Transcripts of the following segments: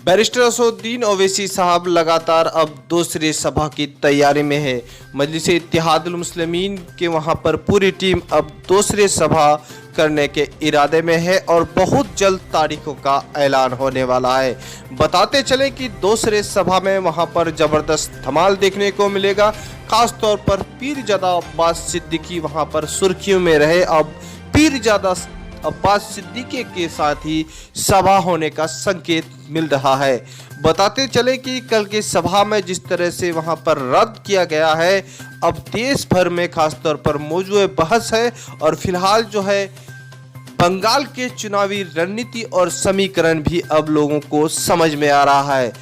Barrister Asaduddin Owaisi साहब लगातार अब दूसरी सभा की तैयारी में है। मजलिस इत्तेहादुल मुस्लिमीन के वहां पर पूरी टीम अब दूसरी सभा करने के इरादे में है और बहुत जल्द तारीखों का ऐलान होने वाला है। बताते चले कि दूसरे सभा में वहां पर जबरदस्त धमाल देखने को मिलेगा। खास तौर पर पीरजादा अब्बास सिद्दीकी वहां पर सुर्खियों में रहे। अब पीरजादा अब्बास सिद्दीकी के साथ ही सभा होने का संकेत मिल रहा है। बताते चले कि कल की सभा में जिस तरह से वहां पर रद्द किया गया है, अब देश भर में खासतौर पर मौजूद बहस है और फिलहाल जो है बंगाल के चुनावी रणनीति और समीकरण भी अब लोगों को समझ में आ रहा है।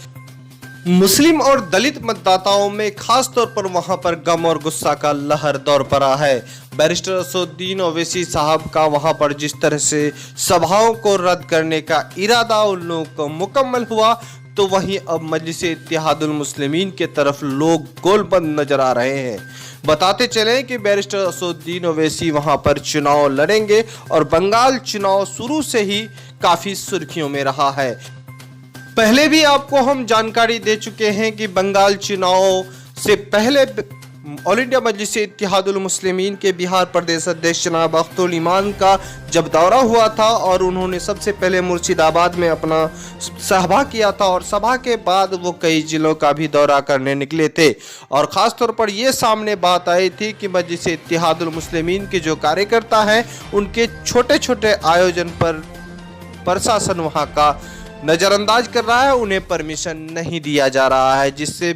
मुस्लिम और दलित मतदाताओं में खास तौर पर वहां पर गम और गुस्सा का लहर दौर पड़ा है। बैरिस्टर असदुद्दीन ओवैसी साहब का वहां पर जिस तरह से सभाओं को रद्द करने का इरादा उन लोगों को मुकम्मल हुआ, तो वहीं अब मजलिस इत्तेहादुल मुस्लिमीन के तरफ लोग गोलबंद नजर आ रहे हैं। बताते चलें कि बैरिस्टर असदुद्दीन ओवैसी वहां पर चुनाव लड़ेंगे और बंगाल चुनाव शुरू से ही काफी सुर्खियों में रहा है। पहले भी आपको हम जानकारी दे चुके हैं कि बंगाल चुनाव से पहले ऑल इंडिया मजलिस इत्तेहादुल मुस्लिमीन के बिहार प्रदेश अध्यक्ष जनाब अख्तरुल इमान का जब दौरा हुआ था और उन्होंने सबसे पहले मुर्शिदाबाद में अपना सभा किया था और सभा के बाद वो कई जिलों का भी दौरा करने निकले थे और ख़ास तौर पर ये सामने बात आई थी कि मजलिस इत्तेहादुल मुस्लिमीन के जो कार्यकर्ता हैं उनके छोटे छोटे आयोजन पर प्रशासन वहाँ का नज़रअंदाज कर रहा है, उन्हें परमिशन नहीं दिया जा रहा है, जिससे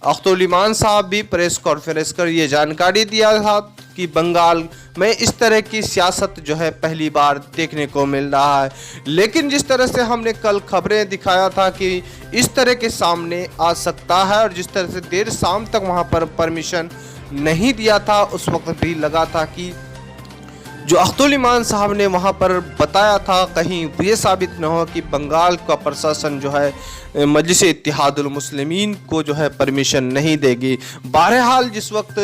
अख्तरुल इमान साहब भी प्रेस कॉन्फ्रेंस कर ये जानकारी दिया था कि बंगाल में इस तरह की सियासत जो है पहली बार देखने को मिल रहा है। लेकिन जिस तरह से हमने कल खबरें दिखाया था कि इस तरह के सामने आ सकता है और जिस तरह से देर शाम तक वहाँ पर परमिशन नहीं दिया था, उस वक्त भी लगा था कि जो अख्तरुल इमान साहब ने वहाँ पर बताया था कहीं ये साबित न हो कि बंगाल का प्रशासन जो है मजलिस इत्तेहादुल मुस्लिमीन को जो है परमिशन नहीं देगी। बहरहाल जिस वक्त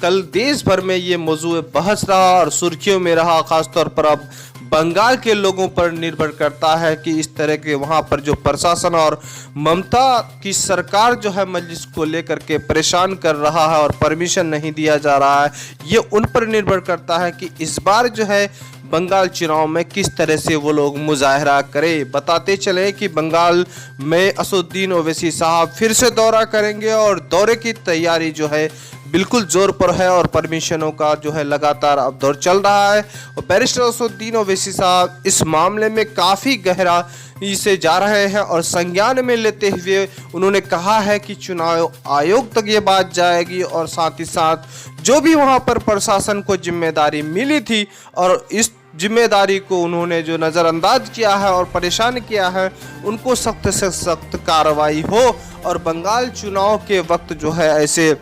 कल देश भर में ये मौजू बहस रहा और सुर्खियों में रहा, ख़ास तौर पर अब बंगाल के लोगों पर निर्भर करता है कि इस तरह के वहाँ पर जो प्रशासन और ममता की सरकार जो है मजलिस को लेकर के परेशान कर रहा है और परमिशन नहीं दिया जा रहा है, ये उन पर निर्भर करता है कि इस बार जो है बंगाल चुनाव में किस तरह से वो लोग मुजाहरा करें। बताते चले कि बंगाल में असदुद्दीन ओवैसी साहब फिर से दौरा करेंगे और दौरे की तैयारी जो है बिल्कुल जोर पर है और परमिशनों का जो है लगातार अब दौर चल रहा है और बैरिस्टर असदुद्दीन ओवैसी साहब इस मामले में काफ़ी गहराई से जा रहे हैं और संज्ञान में लेते हुए उन्होंने कहा है कि चुनाव आयोग तक ये बात जाएगी और साथ ही साथ जो भी वहाँ पर प्रशासन को जिम्मेदारी मिली थी और इस जिम्मेदारी को उन्होंने जो नज़रअंदाज किया है और परेशान किया है, उनको सख्त से सख्त कार्रवाई हो और बंगाल चुनाव के वक्त जो है ऐसे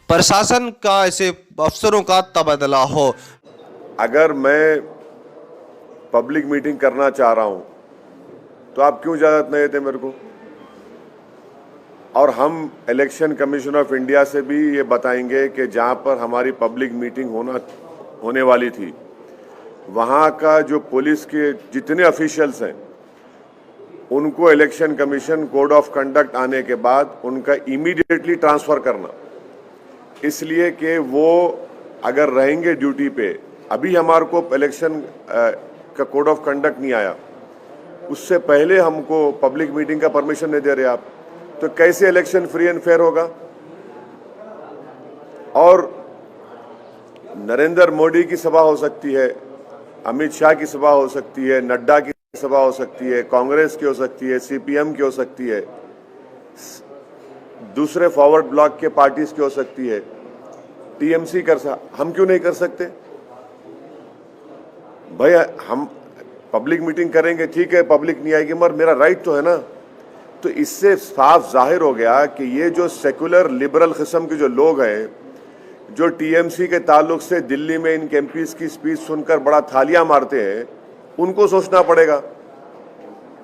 प्रशासन का, ऐसे अफसरों का तबादला हो। अगर मैं पब्लिक मीटिंग करना चाह रहा हूं तो आप क्यों इजाज़त नहीं देते मेरे को? और हम इलेक्शन कमीशन ऑफ इंडिया से भी ये बताएंगे कि जहां पर हमारी पब्लिक मीटिंग होने वाली थी, वहां का जो पुलिस के जितने ऑफिशियल्स हैं उनको election commission code of conduct आने के बाद उनका इमीडिएटली ट्रांसफ़र करना, इसलिए कि वो अगर रहेंगे ड्यूटी पे, अभी हमारे को इलेक्शन का कोड ऑफ कंडक्ट नहीं आया, उससे पहले हमको पब्लिक मीटिंग का परमिशन नहीं दे रहे आप, तो कैसे इलेक्शन फ्री एंड फेयर होगा? और नरेंद्र मोदी की सभा हो सकती है, अमित शाह की सभा हो सकती है, नड्डा की सभा हो सकती है, कांग्रेस की हो सकती है, सीपीएम की हो सकती है, दूसरे फॉरवर्ड ब्लॉक के पार्टीज की हो सकती है, टीएमसी हम क्यों नहीं कर सकते? भाई हम पब्लिक मीटिंग करेंगे, ठीक है, पब्लिक नहीं आएगी मगर मेरा राइट तो है ना। तो इससे साफ जाहिर हो गया कि ये जो सेकुलर लिबरल किस्म के जो लोग हैं, जो टीएमसी के ताल्लुक से दिल्ली में इन एमपीज की स्पीच सुनकर बड़ा थालियां मारते हैं, उनको सोचना पड़ेगा।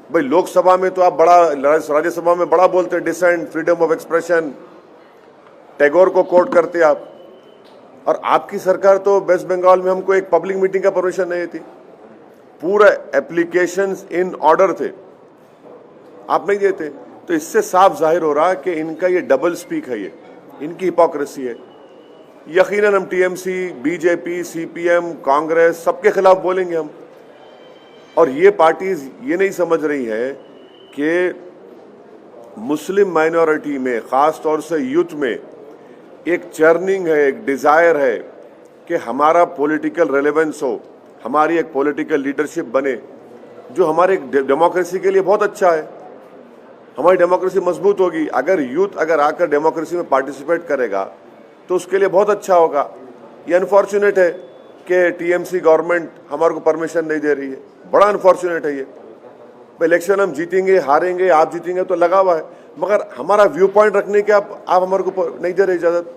भाई लोकसभा में तो आप बड़ा, राज्यसभा में बड़ा बोलते हैं, dissent, freedom of expression, Tagore को कोट करते आप, और आपकी सरकार तो वेस्ट बंगाल में हमको एक पब्लिक मीटिंग का परमिशन नहीं थी। पूरा एप्लीकेशंस इन ऑर्डर थे, आप नहीं देते। तो इससे साफ जाहिर हो रहा है कि इनका ये डबल स्पीक है, ये इनकी हिपोक्रेसी है। यकीनन हम टीएमसी, बीजेपी, सीपीएम, कांग्रेस सबके खिलाफ बोलेंगे हम। और ये पार्टीज ये नहीं समझ रही है कि मुस्लिम माइनॉरिटी में, ख़ास तौर से यूथ में एक चर्निंग है, एक डिज़ायर है कि हमारा पॉलिटिकल रेलेवेंस हो, हमारी एक पॉलिटिकल लीडरशिप बने, जो हमारे डेमोक्रेसी के लिए बहुत अच्छा है। हमारी डेमोक्रेसी मजबूत होगी अगर यूथ अगर आकर डेमोक्रेसी में पार्टिसिपेट करेगा तो उसके लिए बहुत अच्छा होगा। ये अनफॉर्चुनेट है कि टीएमसी गवर्नमेंट हमारे को परमिशन नहीं दे रही है, बड़ा अनफॉर्चुनेट है ये। इलेक्शन हम जीतेंगे, हारेंगे, आप जीतेंगे तो लगा हुआ है, मगर हमारा व्यू पॉइंट रखने के आप हमारे को नहीं दे रहे इजाज़त।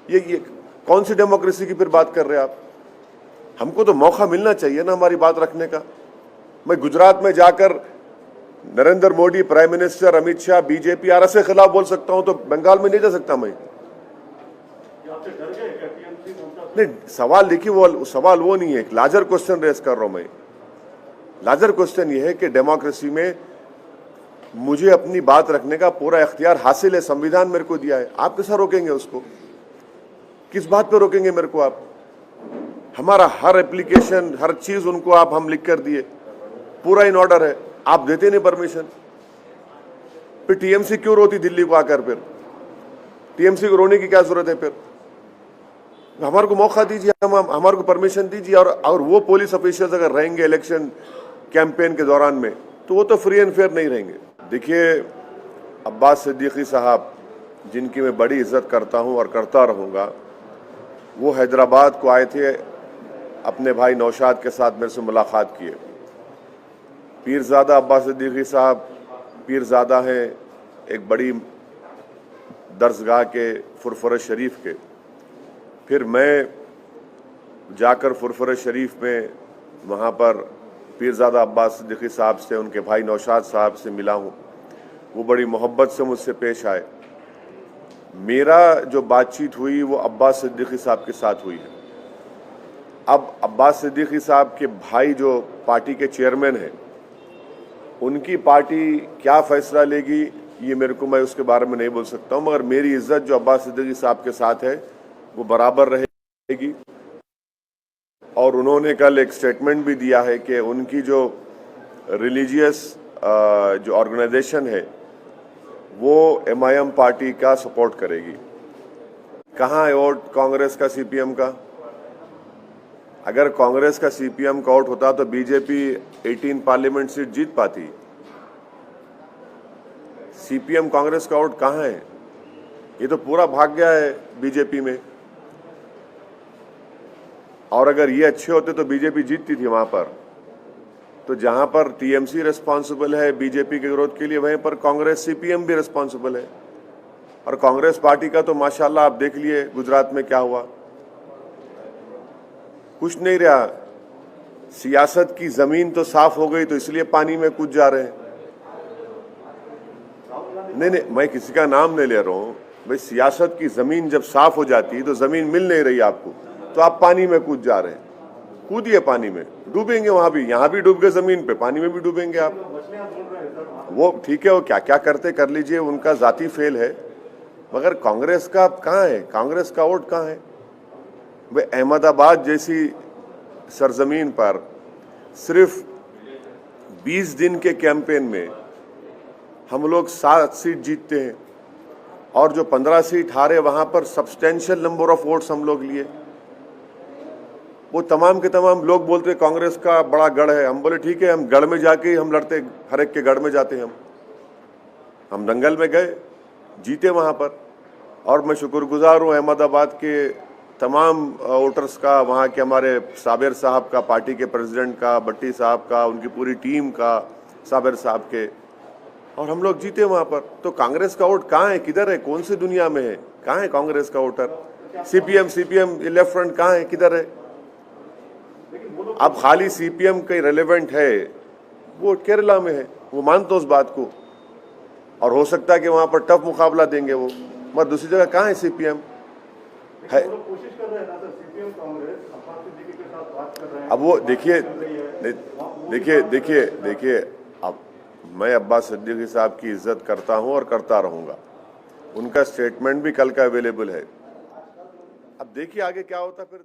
ये कौन सी डेमोक्रेसी की फिर बात कर रहे हैं आप? हमको तो मौका मिलना चाहिए ना हमारी बात रखने का। मैं गुजरात में जाकर Narendra Modi, prime minister, Amit Shah, BJP RSS के खिलाफ बोल सकता हूं, तो बंगाल में नहीं जा सकता मैं? नहीं, सवाल देखिए, वो सवाल वो नहीं है। लार्जर क्वेश्चन रेस कर रहा हूं मैं। लार्जर क्वेश्चन ये है कि डेमोक्रेसी में मुझे अपनी बात रखने का पूरा इख्तियार हासिल है, संविधान मेरे को दिया है। आप कैसा रोकेंगे उसको? किस बात पे रोकेंगे मेरे को आप? हमारा हर एप्लीकेशन, हर चीज उनको हम लिख कर दिए, पूरा इन ऑर्डर है, आप देते नहीं परमिशन। फिर टीएमसी क्यों रोती दिल्ली को आकर? फिर टीएमसी को रोने की क्या जरूरत है? फिर हमारे को मौका दीजिए, हम हमारे को परमिशन दीजिए। और वो पुलिस ऑफिसर्स अगर रहेंगे इलेक्शन कैंपेन के दौरान में, तो वो तो फ्री एंड फेयर नहीं रहेंगे। देखिए, अब्बास सिद्दीकी साहब, जिनकी मैं बड़ी इज्जत करता हूं और करता रहूंगा, वो हैदराबाद को आए थे, अपने भाई नौशाद के साथ मेरे से मुलाकात किए। पीरजादा अब्बास सिद्दीकी साहब पीरजादा हैं एक बड़ी दरसगाह के फुरफुर शरीफ के। फिर मैं जाकर फुरफुर शरीफ में वहाँ पर पीरजादा अब्बास सिद्दीकी साहब से, उनके भाई नौशाद साहब से मिला हूँ। वो बड़ी मोहब्बत से मुझसे पेश आए। मेरा जो बातचीत हुई वो अब्बास सिद्दीकी साहब के साथ हुई है। अब अब्बास सिद्दीकी साहब के भाई जो पार्टी के चेयरमैन हैं, उनकी पार्टी क्या फैसला लेगी ये मेरे को, मैं उसके बारे में नहीं बोल सकता हूँ, मगर मेरी इज्जत जो अब्बास सिद्दीकी साहब के साथ है वो बराबर रहेगी। और उन्होंने कल एक स्टेटमेंट भी दिया है कि उनकी जो रिलीजियस जो ऑर्गेनाइजेशन है वो एमआईएम पार्टी का सपोर्ट करेगी। कहाँ है वोट कांग्रेस का, सीपीएम का? अगर कांग्रेस का सीपीएम का वोट होता तो बीजेपी 18 पार्लियामेंट सीट जीत पाती। सीपीएम कांग्रेस का वोट कहाँ है? ये तो पूरा भाग गया है बीजेपी में। और अगर ये अच्छे होते तो बीजेपी जीतती थी वहां पर। तो जहां पर टीएमसी रिस्पॉन्सिबल है बीजेपी के विरोध के लिए, वहीं पर कांग्रेस, सीपीएम भी रिस्पॉन्सिबल है। और कांग्रेस पार्टी का तो माशाल्लाह आप देख लिए गुजरात में क्या हुआ, कुछ नहीं रहा। सियासत की जमीन तो साफ हो गई तो इसलिए पानी में कूद जा रहे हैं। नहीं, मैं किसी का नाम नहीं ले रहा हूं भाई। सियासत की जमीन जब साफ हो जाती है तो जमीन मिल नहीं रही आपको, तो आप पानी में कूद जा रहे हैं। कूदिए पानी में, डूबेंगे वहां भी, यहां भी डूब गए जमीन पे, पानी में भी डूबेंगे आप। वो ठीक है, वो क्या क्या करते कर लीजिए, उनका जाती फेल है। मगर कांग्रेस का कहाँ है? कांग्रेस का वोट कहाँ है? वे अहमदाबाद जैसी सरजमीन पर सिर्फ 20 दिन के कैंपेन में हम लोग 7 सीट जीतते हैं, और जो 15 सीट हारे वहां पर सब्सटेंशियल नंबर ऑफ वोट्स हम लोग लिए। वो तमाम के तमाम लोग बोलते कांग्रेस का बड़ा गढ़ है। हम बोले ठीक है, हम गढ़ में जाके हम लड़ते, हर एक के गढ़ में जाते हैं हम दंगल में गए, जीते वहां पर। और मैं शुक्रगुजार हूँ अहमदाबाद के तमाम वोटर्स का, वहाँ के हमारे साबिर साहब का, पार्टी के प्रेसिडेंट का, भट्टी साहब का, उनकी पूरी टीम का, साबिर साहब के, और हम लोग जीते वहाँ पर। तो कांग्रेस का वोट कहाँ है? किधर है? कौन सी दुनिया में है? कहाँ है कांग्रेस का वोटर? सीपीएम लेफ्ट फ्रंट कहाँ है? किधर है? अब खाली सीपीएम का रेलेवेंट है, वो केरला में है, वो मानते उस बात को, और हो सकता है कि वहां पर टफ मुकाबला देंगे वो, मगर दूसरी जगह कहाँ है सीपीएम? है कोशिश कर रहे हैं ना सर, सीपीएम कांग्रेस अब्बास सिद्दीकी के साथ बात कर रहे हैं। अब वो देखिए, अब मैं अब्बास सिद्दीकी साहब की इज्जत करता हूं और करता रहूंगा। उनका स्टेटमेंट भी कल का अवेलेबल है। अब देखिए आगे क्या होता फिर।